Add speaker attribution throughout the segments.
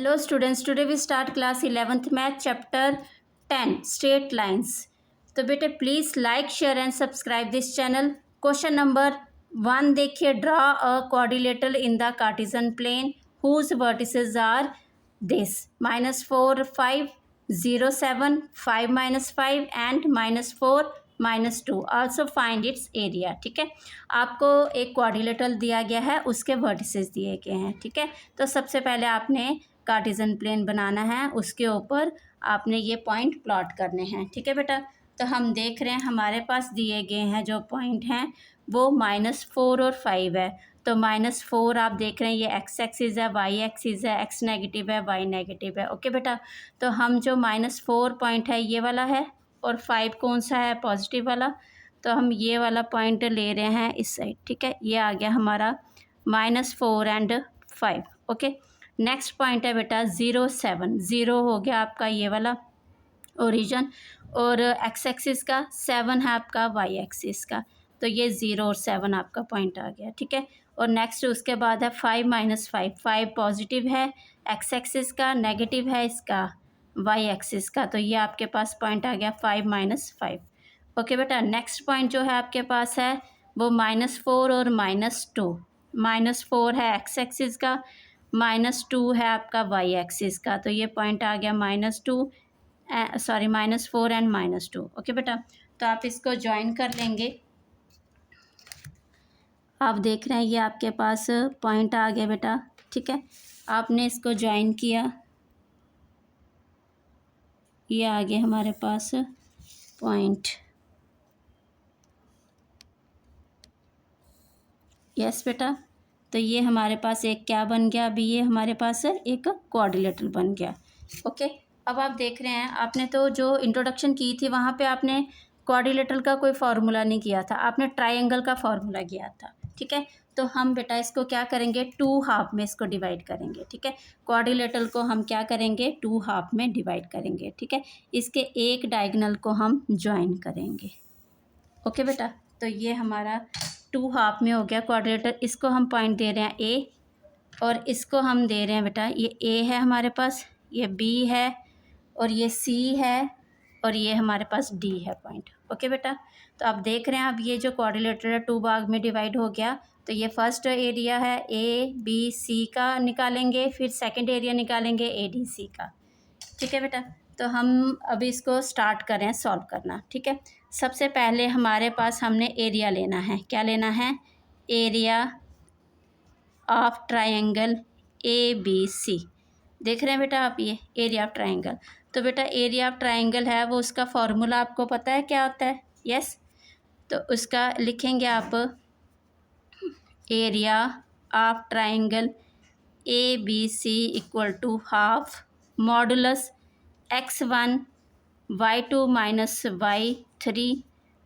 Speaker 1: Hello students, today we start class 11th math chapter 10 straight lines. तो बेटे please like share and subscribe this channel. Question number 1 देखिए. Draw a quadrilateral in the Cartesian plane whose vertices are this -4 5 0 7 5 -5 and -4 -2. Also find its area. ठीक है, आपको एक quadrilateral दिया गया है, उसके वर्टिसेस दिए गए हैं. ठीक है, तो सबसे पहले आपने कार्टेशियन प्लेन बनाना है, उसके ऊपर आपने ये पॉइंट प्लॉट करने हैं. ठीक है बेटा, तो हम देख रहे हैं हमारे पास दिए गए हैं जो पॉइंट हैं वो -4 और 5 है. तो -4 आप देख रहे हैं ये एक्स एक्सिस है, वाई एक्सिस है, एक्स नेगेटिव है, वाई नेगेटिव है. ओके बेटा, तो हम जो -4 पॉइंट है ये वाला है और 5 कौन सा है, पॉजिटिव वाला. तो हम ये वाला पॉइंट ले रहे हैं इस साइड. ठीक है, ये आ गया हमारा -4 एंड 5. ओके, नेक्स्ट पॉइंट है बेटा 0 7. 0 हो गया आपका ये वाला ओरिजन और एक्स एक्सिस का, 7 है आपका वाई एक्सिस का. तो ये 0 और 7 आपका पॉइंट आ गया. ठीक है, और नेक्स्ट उसके बाद है 5 -5. 5 पॉजिटिव है एक्स एक्सिस का, नेगेटिव है इसका वाई एक्सिस का. तो ये आपके पास पॉइंट आ गया 5 -5. ओके बेटा, नेक्स्ट पॉइंट जो है आपके पास है वो -4 और -2. -4 है एक्स एक्सिस का, -2 है आपका वाई एक्सिस का. तो ये पॉइंट आ गया -4 एंड -2. ओके बेटा, तो आप इसको ज्वाइन कर लेंगे. आप देख रहे हैं ये आपके पास पॉइंट आ गया बेटा. ठीक है, आपने इसको ज्वाइन किया, ये आ गया हमारे पास पॉइंट. यस बेटा, तो ये हमारे पास एक क्या बन गया, अभी ये हमारे पास एक क्वाड्रिलेटरल बन गया. ओके, अब आप देख रहे हैं आपने तो जो इंट्रोडक्शन की थी वहाँ पे आपने क्वाड्रिलेटरल का कोई फार्मूला नहीं किया था, आपने ट्रायंगल का फार्मूला किया था. ठीक है, तो हम बेटा इसको क्या करेंगे, 2 हाफ में इसको डिवाइड करेंगे. ठीक है, क्वाड्रिलेटरल को हम क्या करेंगे, 2 हाफ में डिवाइड करेंगे. ठीक है, इसके एक डायगोनल को हम ज्वाइन करेंगे. ओके बेटा, तो ये हमारा 2 हाफ में हो गया क्वाड्रिलेटरल. इसको हम पॉइंट दे रहे हैं ए और इसको हम दे रहे हैं बेटा, ये ए है हमारे पास, ये बी है और ये सी है और ये हमारे पास डी है पॉइंट. ओके बेटा, तो आप देख रहे हैं अब ये जो क्वाड्रिलेटरल है 2 भाग में डिवाइड हो गया. तो ये फर्स्ट एरिया है ए बी सी का निकालेंगे, फिर सेकंड एरिया निकालेंगे ए डी सी का. ठीक है बेटा, तो हम अभी इसको स्टार्ट करें सॉल्व करना. ठीक है, सबसे पहले हमारे पास हमने एरिया लेना है. क्या लेना है, area of triangle A B C. देख रहे हैं बेटा आप ये एरिया ऑफ ट्रायंगल. तो बेटा एरिया ऑफ ट्रायंगल है वो उसका फॉर्मूला आपको पता है क्या होता है. यस, तो उसका लिखेंगे आप area of triangle A B C equal to half modulus x1 y2 minus y3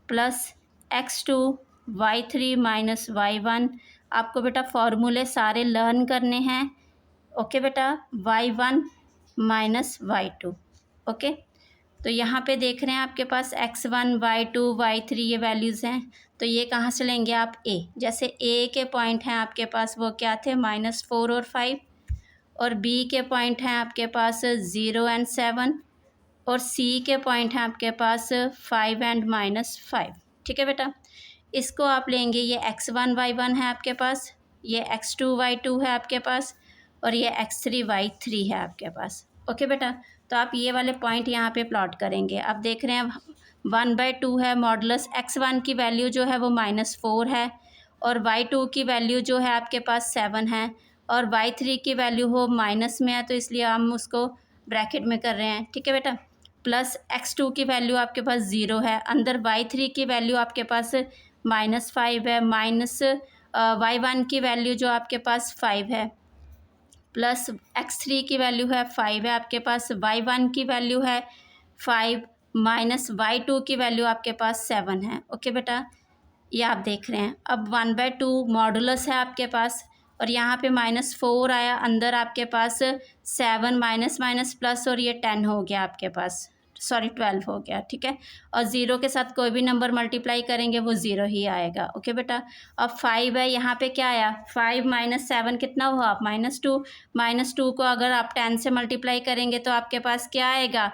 Speaker 1: plus x2 y3 minus y1. आपको बेटा फॉर्मूले सारे लर्न करने हैं. ओके बेटा, y1 माइनस y2. ओके, तो यहाँ पे देख रहे हैं आपके पास x1 y2 y3 ये वैल्यूज़ हैं. तो ये कहाँ से लेंगे आप, a. जैसे a के पॉइंट हैं आपके पास वो क्या थे, -4 और 5, और b के पॉइंट हैं आपके पास 0 एंड 7, और c के पॉइंट हैं आपके पास 5 एंड -5. ठीक है बेटा, इसको आप लेंगे, ये x1 y1 है आपके पास, ये x2 y2 है आपके पास और ये x3 y3 है आपके पास. ओके बेटा, तो आप ये वाले पॉइंट यहाँ पे प्लॉट करेंगे. आप देख रहे हैं 1/2 है मॉडुलस x1 की वैल्यू जो है वो -4 है और y2 की वैल्यू जो है आपके पास 7 है और y3 की वैल्यू हो माइनस में है तो इसलिए हम उसको ब्रैकेट में कर रहे हैं. ठीक है बेटा, प्लस x2 की वैल्यू आपके पास 0 है, अंदर y3 की वैल्यू आपके पास -5 है, माइनस y1 की वैल्यू जो आपके पास 5 है, प्लस x3 की वैल्यू है 5 है आपके पास, y1 की वैल्यू है 5 माइनस y2 की वैल्यू आपके पास 7 है. ओके बेटा, ये आप देख रहे हैं. अब 1/2 मॉडुलस है आपके पास और यहाँ पे -4 आया, अंदर आपके पास 7 माइनस माइनस प्लस और ये 10 हो गया आपके पास. सॉरी 12 हो गया, ठीक है। और 0 के साथ कोई भी नंबर मल्टीप्लाई करेंगे वो 0 ही आएगा। ओके बेटा, अब 5 है, यहाँ पे क्या आया, 5 माइनस 7 कितना हुआ, -2। -2 को अगर आप 10 से मल्टीप्लाई करेंगे तो आपके पास क्या आएगा,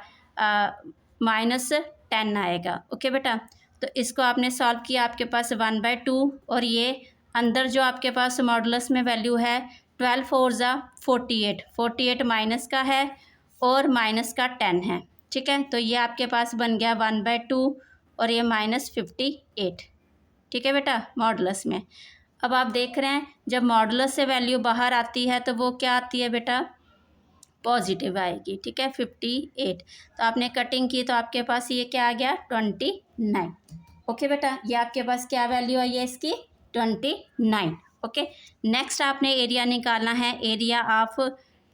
Speaker 1: -10 आएगा। ओके बेटा, तो इसको आपने सॉल्व किया, आपके पास 1/2 और ये अंदर जो आपके पास मॉडुलस में वैल्यू है 12 4 ज़ा 48, 48 माइनस का है और माइनस का 10 है, ठीक है। तो ये आपके पास बन गया 1/2 और ये -58, ठीक है बेटा, मॉडुलस में। अब आप देख रहे हैं जब मॉडुलस से वैल्यू बाहर आती है तो वो क्या आती है बेटा, पॉजिटिव आएगी, ठीक है, 58। तो आपने कटिंग की तो आपके पास ये क्या आ गया, 29। ओके बेटा, ये आपके पास क्या वैल्यू आई है इसकी, 29। ओके, नेक्स्ट आपने एरिया निकालना है, एरिया ऑफ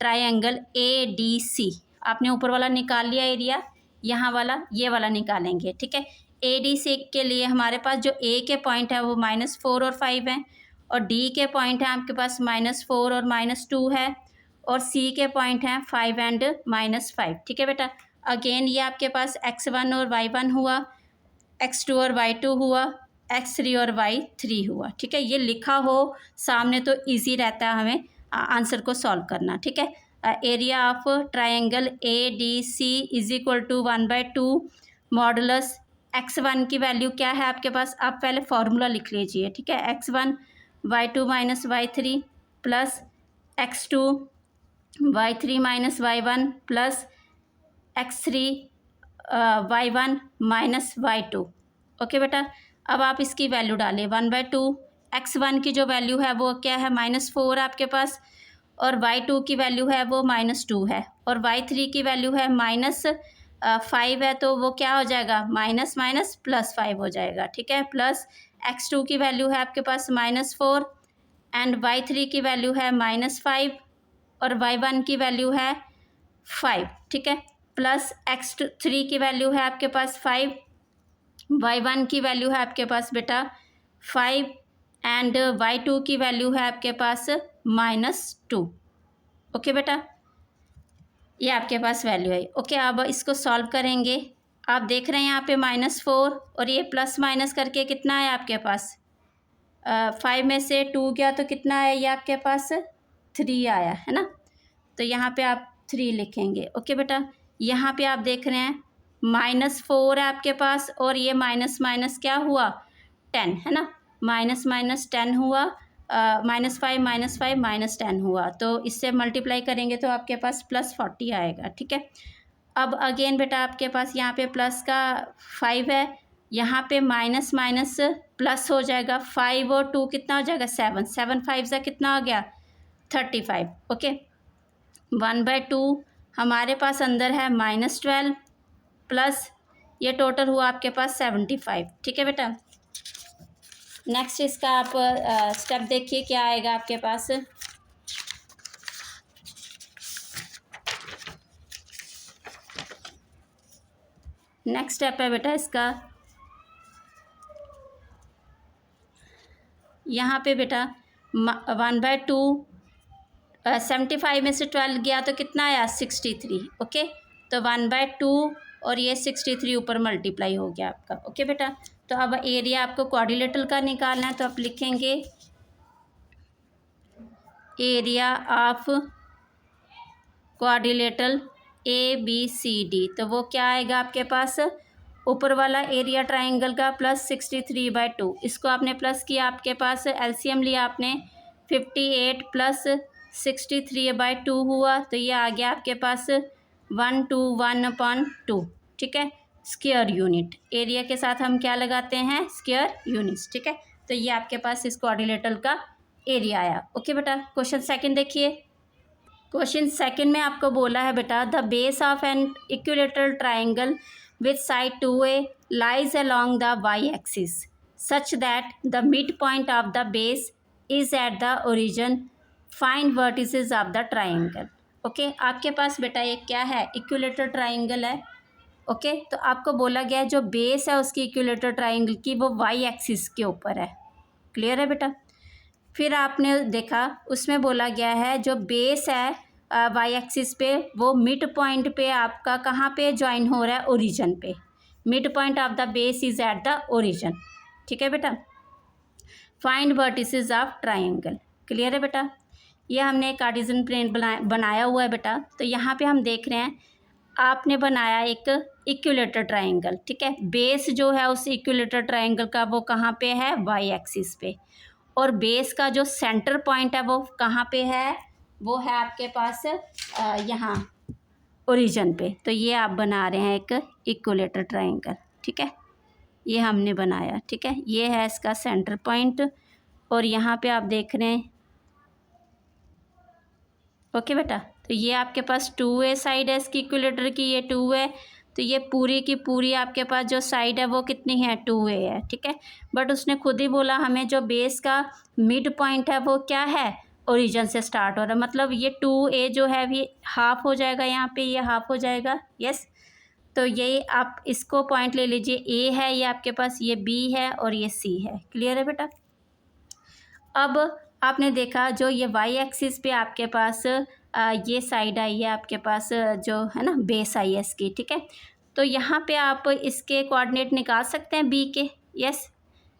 Speaker 1: ट्रायंगल ADC। आपने ऊपर वाला निकाल लिया एरिया, यहाँ वाला ये वाला निकालेंगे, ठीक है। ADC के लिए हमारे पास जो A के पॉइंट है वो -4 और 5 हैं, और D के पॉइंट है आपके पास -4 और -2 है, और C के पॉइंट हैं 5 एंड -5, ठीक है बेटा। अगेन ये आपके पास x1 और y1 हुआ, x2 और y2 हुआ, x3 और y3 हुआ, ठीक है। ये लिखा हो सामने तो इजी रहता है हमें आंसर को सॉल्व करना, ठीक है। Area of triangle ADC is equal to 1/2 modulus x1 की वैल्यू क्या है आपके पास, आप पहले फॉर्मूला लिख लीजिए, ठीक है। x1 y2 minus y3 plus x2 y3 minus y1 plus x3 y1 minus y2। Okay बेटा, अब आप इसकी वैल्यू डालें 1/2, x1 की जो वैल्यू है वो क्या है, -4 आपके पास, और y2 की वैल्यू है वो -2 है, और y3 की वैल्यू है -5 है, तो वो क्या हो जाएगा, माइनस माइनस प्लस 5 हो जाएगा, ठीक है। प्लस x2 की वैल्यू है आपके पास -4 एंड y3 की वैल्यू है -5 और y1 की वैल्यू है 5, ठीक है। प्लस x3 की वैल्यू है आपके पास 5, y1 की वैल्यू है आपके पास बेटा 5 एंड y2 की वैल्यू है आपके पास -2। ओके बेटा, ये आपके पास वैल्यू है। ओके, अब इसको सॉल्व करेंगे। आप देख रहे हैं यहाँ पे -4 और ये प्लस माइनस करके कितना है आपके पास, 5 में से 2 गया तो कितना है, ये आपके पास 3 आया है ना, तो यहाँ पे आप 3 लिखेंगे। ओके बेटा, यहाँ पे आप देख रहे हैं -4 है आपके पास और ये माइनस माइनस क्या हुआ, 10 है ना, माइनस माइनस 10 हुआ, -5 -10 हुआ, तो इससे मल्टीप्लाई करेंगे तो आपके पास +40 आएगा, ठीक है। अब अगेन बेटा आपके पास यहाँ पे प्लस का 5 है, यहाँ पे माइनस माइनस प्लस हो जाएगा, 5 और 2 कितना हो जाएगा, 7, 7 5 से कितना हो गया, 35। ओके, 1/2 हमारे पास अंदर है -12 प्लस ये टोटल हुआ आपके पास 75, ठीक है बेटा। नेक्स्ट इसका आप स्टेप देखिए क्या आएगा आपके पास, नेक्स्ट स्टेप है बेटा इसका, यहाँ पे बेटा 1/2 75 में से 12 गया तो कितना आया, 63। ओके, तो 1/2 और ये 63 ऊपर मल्टीप्लाई हो गया आपका। ओके बेटा, तो अब एरिया आपको क्वाड्रिलेटरल का निकालना है, तो आप लिखेंगे एरिया ऑफ क्वाड्रिलेटरल ABCD, तो वो क्या आएगा आपके पास, ऊपर वाला एरिया ट्राइंगल का प्लस 63/2, इसको आपने प्लस किया, आपके पास एलसीएम लिया आपने 58 प्लस 63/2 हुआ, तो ये आ गया आपके पास 121/2, ठीक है। स्क्वायर यूनिट, एरिया के साथ हम क्या लगाते हैं, स्क्वायर यूनिट्स, ठीक है। तो ये आपके पास इस क्वाड्रिलेटरल का एरिया आया। ओके बेटा, क्वेश्चन सेकंड देखिए। क्वेश्चन सेकंड में आपको बोला है बेटा, the base of an equilateral triangle with side 2A lies along the y-axis such that the midpoint of the base is at the origin. Find vertices of the triangle. Okay, आपके पास बेटा ये क्या है, इक्विलेटरल ट्राइंगल है। Okay, तो आपको बोला गया है जो बेस है उसकी इक्विलेटरल ट्राइंगल की वो y-axis के ऊपर है। क्लियर है बेटा। फिर आपने देखा उसमें बोला गया है जो बेस है वाई एक्सिस पे, वो मिड पॉइंट पे आपका कहाँ पे ज्वाइन हो रहा है, ओरिजिन पे। Mid point of the base is at the origin. ठीक है बेटा। Find vertices of triangle. Clear है बेटा। ये हमने एक कार्टेशियन प्लेन बनाया हुआ है बेटा। तो यहाँ पे हम देख रहे हैं आपने बनाया एक इक्विलेटरल ट्राइंगल। ठीक है, बेस जो है उस इक्विलेटरल ट्राइंगल का वो कहाँ पे है, वाई एक्सिस पे, और बेस का जो सेंटर पॉइंट है वो कहाँ पे है, वो है आपके पास यहाँ ओरिजिन पे। तो ये आप बना रहे हैं एक इक्विलेटरल ट्राइंगल। ठीक है, ये हमने बनाया। ठीक है, ये है इसका सेंटर पॉइंट, और यहाँ पे आप देख रहे हैं। ओके बेटा, तो ये आपके पास 2a साइड है इसकी इक्विलेटर की, ये 2 है। तो ये पूरी की पूरी आपके पास जो साइड है वो कितनी है, 2a है। ठीक है, बट उसने खुद ही बोला हमें जो बेस का मिड पॉइंट है वो क्या है, ओरिजिन से स्टार्ट हो रहा है। मतलब ये 2a जो है भी हाफ हो जाएगा, यहाँ पे ये हाफ हो जाएगा। यस, तो ये आप इसको पॉइंट ले लीजिए, a है ये आपके पास, ये b है और ये c है। क्लियर है बेटा। अब आपने देखा जो ये वाई एक्सिस पे आपके पास ये साइड आई है आपके पास, जो है ना बेस आई है इसकी। ठीक है, तो यहाँ पे आप इसके कोऑर्डिनेट निकाल सकते हैं बी के। यस,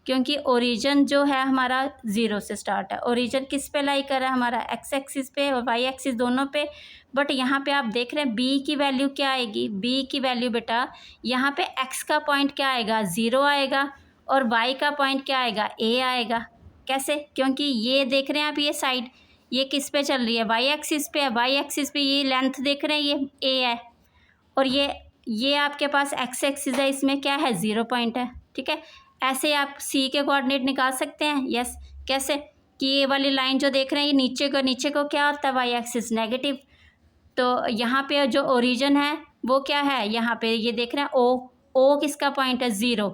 Speaker 1: क्योंकि ओरिजिन जो है हमारा 0 से स्टार्ट है। ओरिजिन किस पे लाई कर रहा है, हमारा एक्स एक्सिस पे और वाई एक्सिस दोनों पे। बट यहाँ पे आप देख रहे हैं बी की वैल्यू क्या आएगी, बी की वैल्यू बेटा यहाँ पे एक्स का पॉइंट क्या आएगा, 0 आएगा, और वाई का पॉइंट क्या आएगा, ए आएगा। कैसे, क्योंकि ये देख रहे हैं आप, ये साइड ये किस पे चल रही है, वाई एक्सिस पे है। वाई एक्सिस पे ये लेंथ देख रहे हैं, ये ए है, और ये आपके पास एक्स एक्सिस है, इसमें क्या है, 0 पॉइंट है। ठीक है, ऐसे आप सी के कोऑर्डिनेट निकाल सकते हैं। यस, कैसे कि ये वाली लाइन जो देख रहे हैं ये नीचे को क्या होता है, वाई एक्सिस नेगेटिव। तो यहाँ पे जो ओरिजिन है वो क्या है, यहाँ पे ये देख रहे हैं ओ किसका पॉइंट है, 0।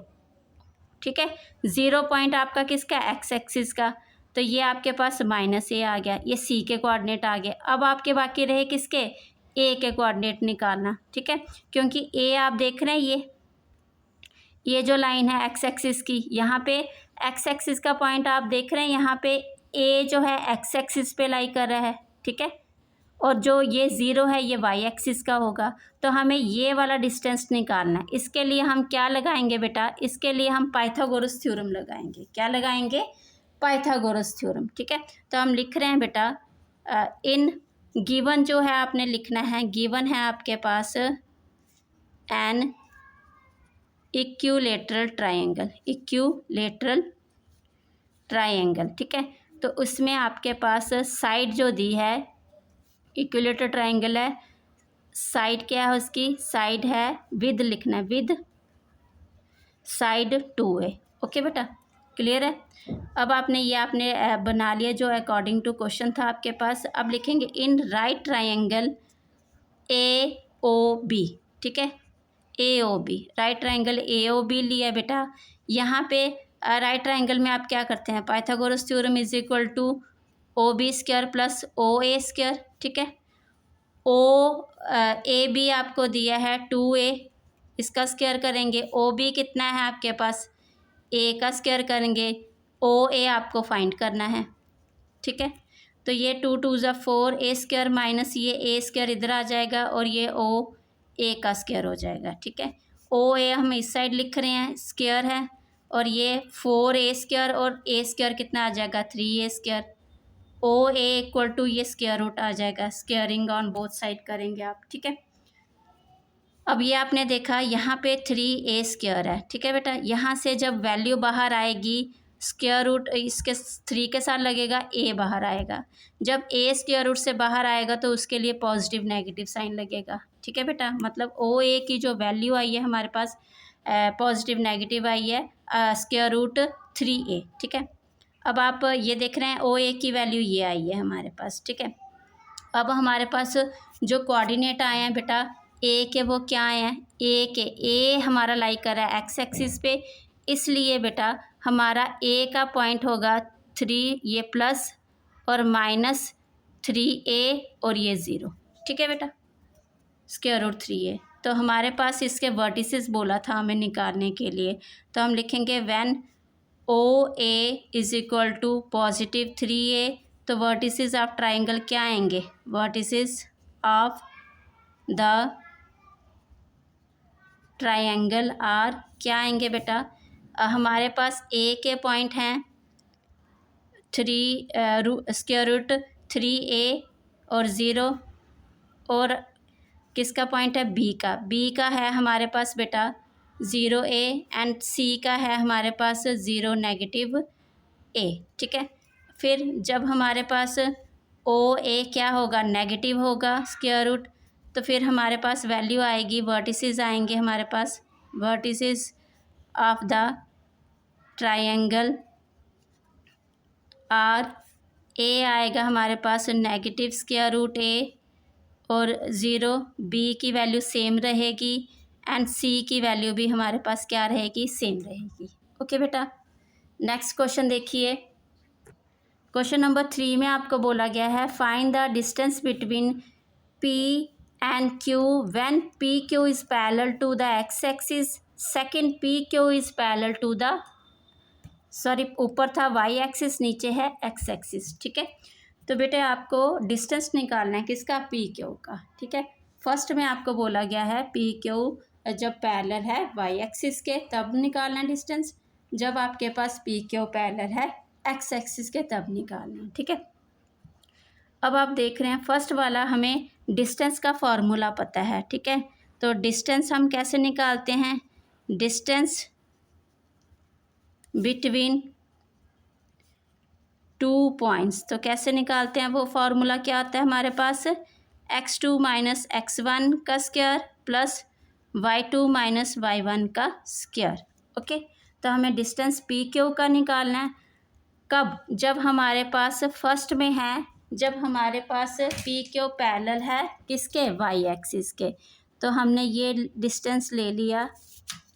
Speaker 1: ठीक है, 0 पॉइंट आपका किसका, एक्स एक्सिस का। तो ये आपके पास -a आ गया, ये सी के कोऑर्डिनेट आ गए। अब आपके बाकी रहे किसके, ए के कोऑर्डिनेट निकालना। ठीक है, क्योंकि ए आप देख रहे हैं ये जो लाइन है एक्स एक्सिस की, यहाँ पे एक्स एक्सिस का पॉइंट आप देख रहे हैं, यहाँ पे ए जो है एक्स एक्सिस पे लाई कर रहा है। ठीक है, और जो ये 0 है ये वाई एक्सिस का होगा। तो हमें ये वाला डिस्टेंस निकालना है। इसके लिए हम क्या लगाएंगे बेटा, इसके लिए हम पाइथागोरस थ्योरम लगाएंगे। क्या लगाएंगे, पाइथागोरस थ्योरम। ठीक है, तो हम लिख रहे हैं बेटा इन गिवन जो है आपने लिखना है, गिवन है आपके पास an equilateral triangle, equilateral triangle. ठीक है, तो उसमें आपके पास साइड जो दी है, इक्विलेटरल ट्रायंगल है, साइड क्या है उसकी, साइड है विद लिखना है, विद साइड 2a। ओके बेटा, क्लियर है। अब आपने ये आपने बना लिया जो अकॉर्डिंग टू क्वेश्चन था आपके पास। अब लिखेंगे इन राइट ट्रायंगल AOB। ठीक है, AOB, राइट ट्रायंगल AOB लिया बेटा। यहाँ पे राइट ट्रायंगल में आप क्या करते हैं, Pythagoras theorem is equal to OB square plus OA square. ठीक है, AB आपको दिया है 2a, इसका स्क्वायर करेंगे। OB कितना है आपके पास, A का स्क्वायर करेंगे। OA आपको फाइंड करना है। ठीक है, तो ये 2 2 ज़ा 4, A स्क्वायर माइनस ये A स्क्वायर इधर आ जाएगा, और ये OA का स्क्वायर हो जाएगा। ठीक है, OA हम इस साइड लिख रहे हैं, स्क्वायर है, और ये 4A स्क्वायर, और A स्क्वायर कितना आ जाएगा, 3A square. OA equal to ये स्क्वायर रूट आ जाएगा, स्क्वायरिंग ऑन बोथ साइड करेंगे आप। ठीक है, अब ये आपने देखा यहाँ पे 3A स्क्वायर है। ठीक है बेटा, यहाँ से जब वैल्यू बाहर आएगी स्क्वायर रूट इसके 3 के साथ लगेगा, A बाहर आएगा। जब A स्क्वायर रूट से बाहर आएगा तो उसके लिए पॉजिटिव नेगेटिव साइन लगेगा। ठीक है बेटा, मतलब OA की जो वैल्यू आई है हमारे पास पॉजिटिव नेगेटिव आई है स्क्वायर रूट 3A। ठीक है, अब आप ये देख रहे हैं OA की वैल्यू ये आई है हमारे पास। ठीक है, अब हमारे पास जो कोऑर्डिनेट आए हैं बेटा ए के, वो क्या आए हैं, ए हमारा लाई कर रहा है एक्स एक्सिस पे, इसलिए बेटा हमारा ए का पॉइंट होगा 3, ये प्लस और -3a, और ये 0। ठीक है बेटा, स्क्वायर रूट 3a। तो हमारे पास इसके वर्टिसेस बोला था हमें निकालने के लिए, तो हम लिखेंगे when OA is equal to positive 3a, तो वर्टिसेस ऑफ ट्राइंगल क्या आएंगे, vertices of the triangle are क्या आएंगे बेटा? हमारे पास ए के पॉइंट हैं 3 स्क्वायर रूट 3a और 0, और किसका पॉइंट है? बी का है हमारे पास बेटा 0a एंड सी का है हमारे पास 0 नेगेटिव a। ठीक है, फिर जब हमारे पास ओ ए क्या होगा? नेगेटिव होगा स्क्वायर रूट, तो फिर हमारे पास वैल्यू आएगी, वर्टिसेस आएंगे हमारे पास, vertices of the triangle are. A आएगा हमारे पास नेगेटिव स्क्वायर रूट ए और 0, बी की वैल्यू सेम रहेगी एंड सी की वैल्यू भी हमारे पास क्या रहेगी? सेम रहेगी। ओके बेटा, नेक्स्ट क्वेश्चन देखिए। क्वेश्चन नंबर 3 में आपको बोला गया है find the distance between P and Q when P Q is parallel to the X axis, second P Q is parallel to the, sorry ऊपर था वाई एक्सिस, नीचे है एक्स एक्सिस। ठीक है, तो बेटे आपको डिस्टेंस निकालना है किसका? पी क्यू का। ठीक है, फर्स्ट में आपको बोला गया है पी क्यू जब पैरेलल है वाई एक्सिस के तब निकालना है डिस्टेंस, जब आपके पास पी क्यू पैरेलल है एक्स एक्सिस के तब निकालना है। ठीक है, अब आप देख रहे हैं फर्स्ट वाला हमें डिस्टेंस का फॉर्मूला पता है। ठीक है, तो डिस्टेंस हम कैसे निकालते हैं? डिस्टेंस बिटवीन 2 पॉइंट्स, तो कैसे निकालते हैं? वो फॉर्मूला क्या होता है हमारे पास? x2 माइनस x1 का square plus y2 minus y1 का स्क्वायर। ओके, तो हमें डिस्टेंस पी क्यू का निकालना है। कब? जब हमारे पास फर्स्ट में है, जब हमारे पास पी क्यू पैरेलल है किसके? वाई एक्सिस के। तो हमने ये डिस्टेंस ले लिया,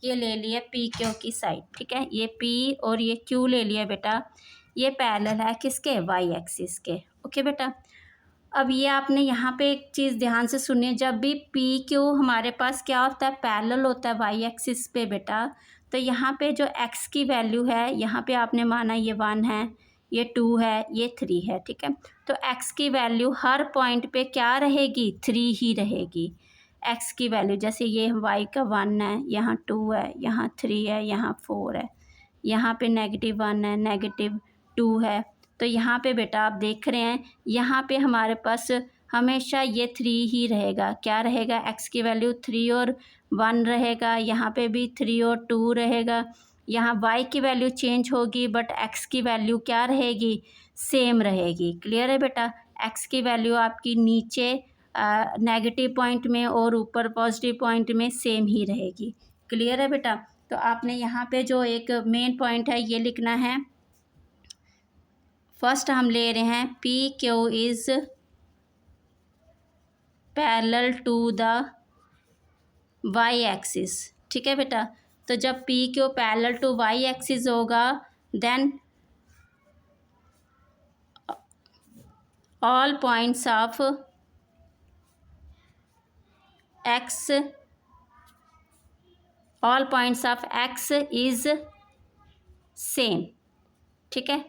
Speaker 1: ये ले लिया पी क्यू की साइड। ठीक है, ये पी और ये क्यू ले लिया बेटा, ये पैरेलल है किसके? वाई एक्सिस के। ओके बेटा, अब ये आपने यहाँ पे एक चीज़ ध्यान से सुनिए, जब भी पी क्यू हमारे पास क्या होता है? पैरेलल होता है वाई एक्सिस पे बेटा, तो यहाँ पे जो एक्स की वैल्यू है, यहाँ पे आपने माना ये 1 है, ये 2 है, ये 3 है। ठीक है, तो एक्स की वैल्यू हर पॉइंट पे क्या रहेगी? 3 ही रहेगी एक्स की वैल्यू। जैसे ये वाई का 1 है, यहाँ 2 है, यहाँ 3 है, यहाँ 4 है, यहाँ पे -1 है, -2 है। तो यहाँ पे बेटा आप देख रहे हैं, यहाँ पे हमारे पास हमेशा ये 3 ही रहेगा। क्या रहेगा? एक्स की वैल्यू 3 और 1 रहेगा, यहाँ पे भी 3 और 2 रहेगा। यहाँ वाई की वैल्यू चेंज होगी बट एक्स की वैल्यू क्या रहेगी? सेम रहेगी। क्लियर है बेटा? एक्स की वैल्यू आपकी नीचे नेगेटिव पॉइंट में और ऊपर पॉजिटिव पॉइंट में सेम ही रहेगी। क्लियर है बेटा? तो आपने यहाँ पे जो एक मेन पॉइंट है ये लिखना है। फर्स्ट हम ले रहे हैं P Q is parallel to the Y axis. ठीक है बेटा, तो जब P Q parallel to Y axis होगा then all points of X, all points of X is same. ठीक है,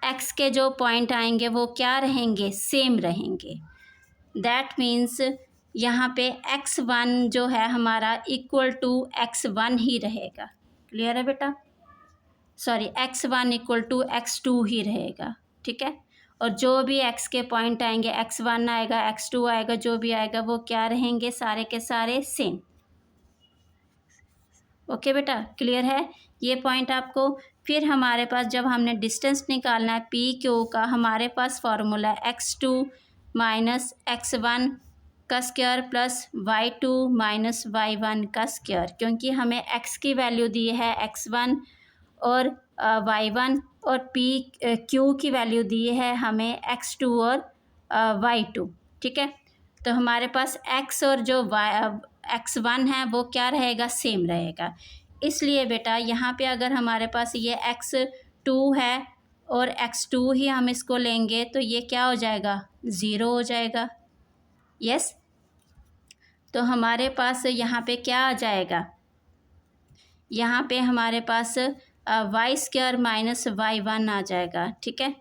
Speaker 1: एक्स के जो पॉइंट आएंगे वो क्या रहेंगे? सेम रहेंगे। दैट मीन्स यहाँ पे x1 जो है हमारा इक्वल टू x1 ही रहेगा। क्लियर है बेटा? Sorry, x1 equal to x2 ही रहेगा। ठीक है, और जो भी x के पॉइंट आएंगे, x1 आएगा, x2 आएगा, जो भी आएगा वो क्या रहेंगे? सारे के सारे सेम। ओके बेटा, क्लियर है ये पॉइंट आपको? फिर हमारे पास जब हमने डिस्टेंस निकालना है पी क्यू का, हमारे पास फॉर्मूला है x2 माइनस x1 का square plus y2 minus y1 का स्क्वायर, क्योंकि हमें x की वैल्यू दी है x1 और y1 और पी क्यू की वैल्यू दी है हमें x2 और y2। ठीक है, तो हमारे पास x और जो x1 है वो क्या रहेगा? सेम रहेगा। इसलिए बेटा यहाँ पे अगर हमारे पास ये x2 है और x2 ही हम इसको लेंगे तो ये क्या हो जाएगा? 0 हो जाएगा। यस, तो हमारे पास यहाँ पे क्या आ जाएगा? यहाँ पे हमारे पास y² माइनस y1 आ जाएगा। ठीक है,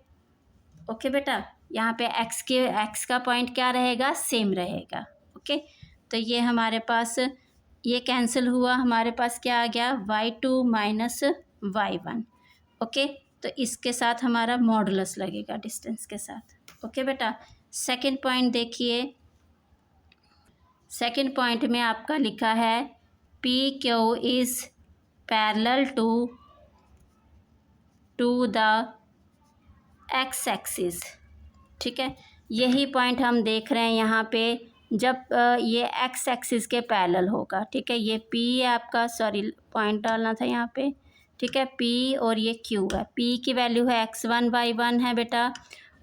Speaker 1: ओके बेटा, यहाँ पे एक्स का पॉइंट क्या रहेगा, सेम रहेगा। ओके, तो ये हमारे पास ये कैंसिल हुआ, हमारे पास क्या आ गया, y2 माइनस y1। ओके, तो इसके साथ हमारा मॉडुलस लगेगा डिस्टेंस के साथ। ओके बेटा, सेकंड पॉइंट देखिए, सेकंड पॉइंट में आपका लिखा है P Q is parallel to the X axis. ठीक है, यही पॉइंट हम देख रहे हैं यहाँ पे, जब ये एक्स एक्सिस के पैरेलल होगा। ठीक है, ये पी है आपका, सॉरी पॉइंट डालना था यहाँ पे। ठीक है, पी और ये क्यू है, पी की वैल्यू है x1y1 है बेटा,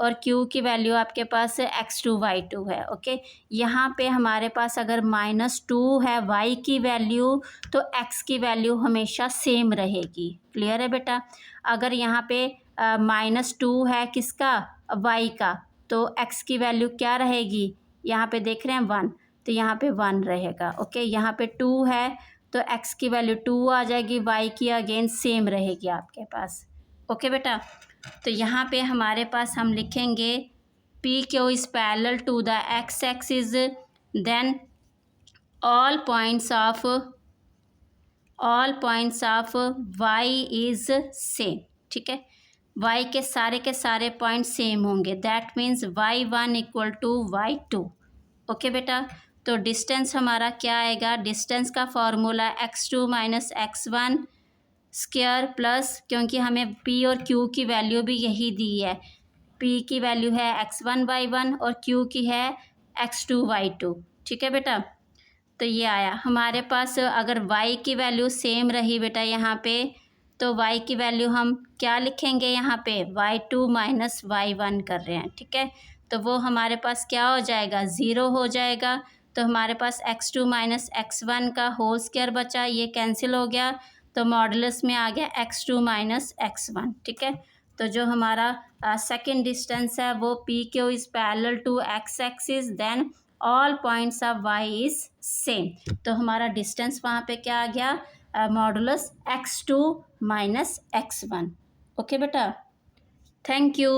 Speaker 1: और क्यू की वैल्यू आपके पास x2y2 है। ओके, यहाँ पे हमारे पास अगर -2 है y की वैल्यू, तो x की वैल्यू हमेशा सेम रहेगी। क्लियर है बेटा, अगर यहाँ पे -2 है किसका, y का, तो x की वैल्यू क्या रहेगी, यहाँ पे देख रहे हैं 1, तो यहाँ पे 1 रहेगा। ओके, यहाँ पे 2 है तो x की वैल्यू 2 आ जाएगी, y की अगेन सेम रहेगी आपके पास। ओके बेटा, तो यहाँ पे हमारे पास हम लिखेंगे P Q is parallel to the X axis, then all points of y is same. ठीक है, y के सारे पॉइंट सेम होंगे, that means y1 equal to y2। Okay बेटा, तो डिस्टेंस हमारा क्या आएगा, डिस्टेंस का formula x2 minus x1 square plus, क्योंकि हमें p और q की वैल्यू भी यही दी है, p की वैल्यू है x1y1 और q की है x2y2। ठीक है बेटा, तो ये आया हमारे पास। अगर y की वैल्यू सेम रही बेटा यहाँ पे, तो y की वैल्यू हम क्या लिखेंगे, यहाँ पे y2 माइनस y1 कर रहे हैं। ठीक है, तो वो हमारे पास क्या हो जाएगा, 0 हो जाएगा। तो हमारे पास x2 माइनस x1 का होल स्क्वायर बचा, ये कैंसिल हो गया, तो मॉडुलस में आ गया x2 माइनस x1। ठीक है, तो जो हमारा सेकेंड डिस्टेंस है वो P Q is parallel to X axis, then all points of y is same. तो हमारा डिस्टेंस वहाँ पे क्या आ गया, modulus x2 minus x1। Okay बेटा, थैंक यू।